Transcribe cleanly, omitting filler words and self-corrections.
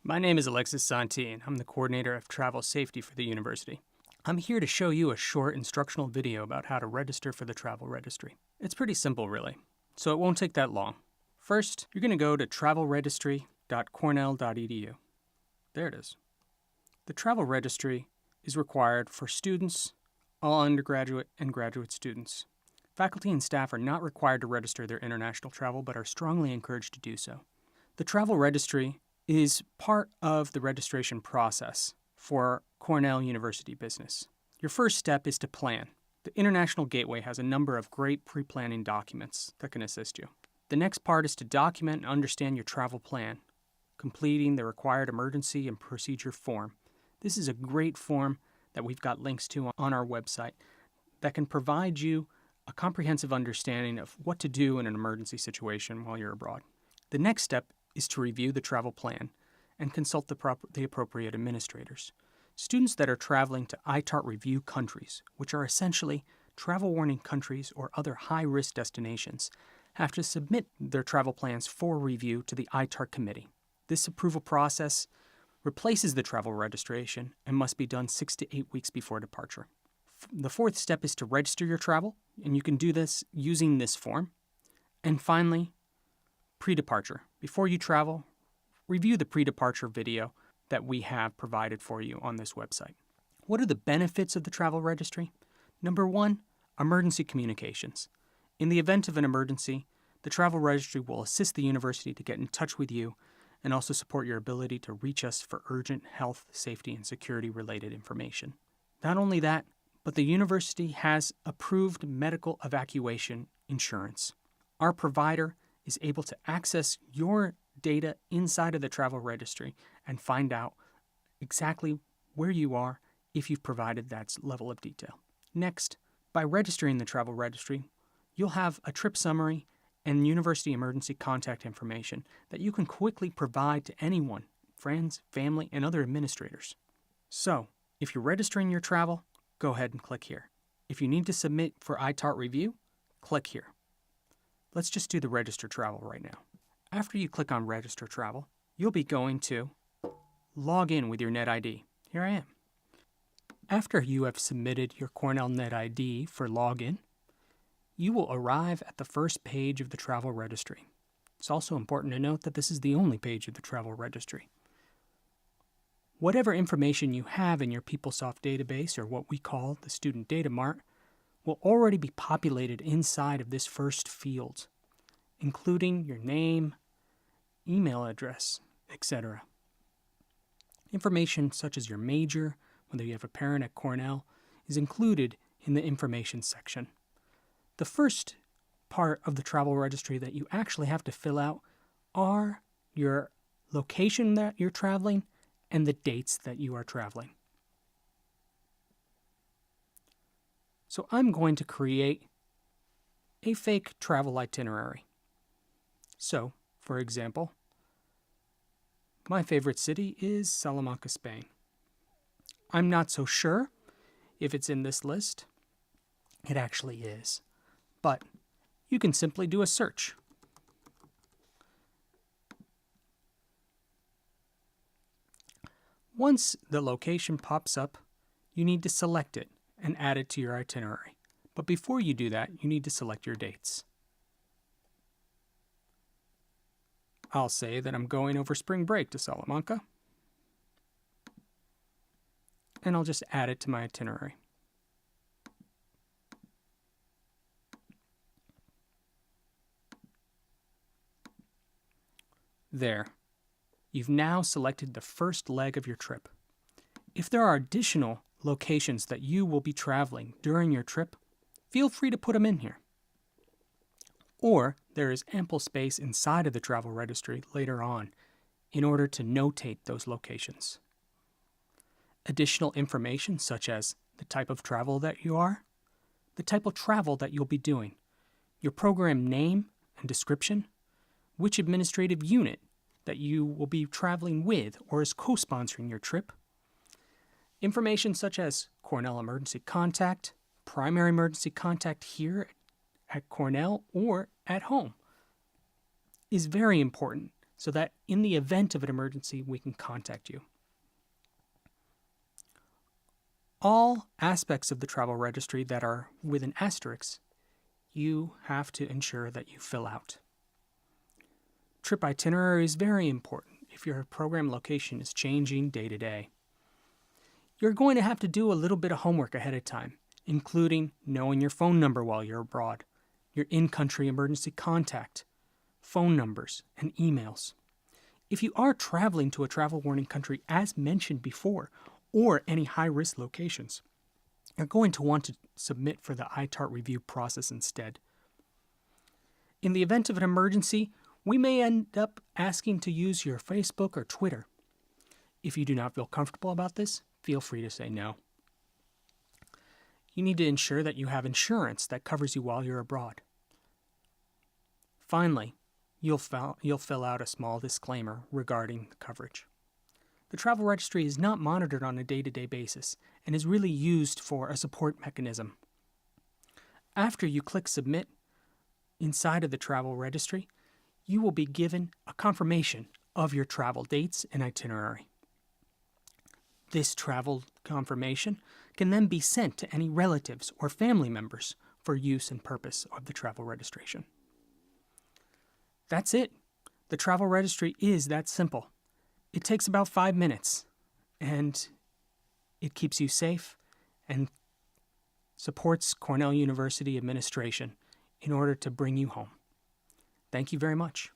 My name is Alexis Santine. I'm the coordinator of travel safety for the university. I'm here to show you a short instructional video about how to register for the travel registry. It's pretty simple, really, so it won't take that long. First, you're going to go to travelregistry.cornell.edu. There it is. The travel registry is required for students, all undergraduate and graduate students. Faculty and staff are not required to register their international travel, but are strongly encouraged to do so. The travel registry is part of the registration process for Cornell University Business. Your first step is to plan. The International Gateway has a number of great pre-planning documents that can assist you. The next part is to document and understand your travel plan, completing the required emergency and procedure form. This is a great form that we've got links to on our website that can provide you a comprehensive understanding of what to do in an emergency situation while you're abroad. The next step is to review the travel plan and consult the appropriate administrators. Students that are traveling to ITART review countries, which are essentially travel warning countries or other high-risk destinations, have to submit their travel plans for review to the ITART committee. This approval process replaces the travel registration and must be done 6 to 8 weeks before departure. The fourth step is to register your travel, and you can do this using this form. And finally, pre-departure. Before you travel, review the pre-departure video that we have provided for you on this website. What are the benefits of the travel registry? Number one, emergency communications. In the event of an emergency, the travel registry will assist the university to get in touch with you and also support your ability to reach us for urgent health, safety, and security related information. Not only that, but the university has approved medical evacuation insurance. Our provider is able to access your data inside of the travel registry and find out exactly where you are if you've provided that level of detail. Next, by registering the travel registry, you'll have a trip summary and university emergency contact information that you can quickly provide to anyone, friends, family, and other administrators. So, if you're registering your travel, go ahead and click here. If you need to submit for ITART review, click here. Let's just do the register travel right now. After you click on register travel, you'll be going to log in with your NetID. Here I am. After you have submitted your Cornell NetID for login, you will arrive at the first page of the travel registry. It's also important to note that this is the only page of the travel registry. Whatever information you have in your PeopleSoft database, or what we call the Student Data Mart, will already be populated inside of this first field, including your name, email address, etc. Information such as your major, whether you have a parent at Cornell, is included in the information section. The first part of the travel registry that you actually have to fill out are your location that you're traveling and the dates that you are traveling. So I'm going to create a fake travel itinerary. So, for example, my favorite city is Salamanca, Spain. I'm not so sure if it's in this list. It actually is. But you can simply do a search. Once the location pops up, you need to select it and add it to your itinerary. But before you do that, you need to select your dates. I'll say that I'm going over spring break to Salamanca, and I'll just add it to my itinerary. There. You've now selected the first leg of your trip. If there are additional locations that you will be traveling during your trip, feel free to put them in here. Or there is ample space inside of the travel registry later on in order to notate those locations. Additional information such as the type of travel that you are, the type of travel that you'll be doing, your program name and description, which administrative unit that you will be traveling with or is co-sponsoring your trip, information such as Cornell emergency contact, primary emergency contact here at Cornell or at home is very important so that in the event of an emergency, we can contact you. All aspects of the travel registry that are with an asterisk, you have to ensure that you fill out. Trip itinerary is very important if your program location is changing day to day. You're going to have to do a little bit of homework ahead of time, including knowing your phone number while you're abroad, your in-country emergency contact, phone numbers, and emails. If you are traveling to a travel warning country as mentioned before, or any high-risk locations, you're going to want to submit for the ITART review process instead. In the event of an emergency, we may end up asking to use your Facebook or Twitter. If you do not feel comfortable about this, feel free to say no. You need to ensure that you have insurance that covers you while you're abroad. Finally, you'll fill out a small disclaimer regarding the coverage. The travel registry is not monitored on a day-to-day basis and is really used for a support mechanism. After you click Submit inside of the travel registry, you will be given a confirmation of your travel dates and itinerary. This travel confirmation can then be sent to any relatives or family members for use and purpose of the travel registration. That's it. The travel registry is that simple. It takes about 5 minutes, and it keeps you safe and supports Cornell University administration in order to bring you home. Thank you very much.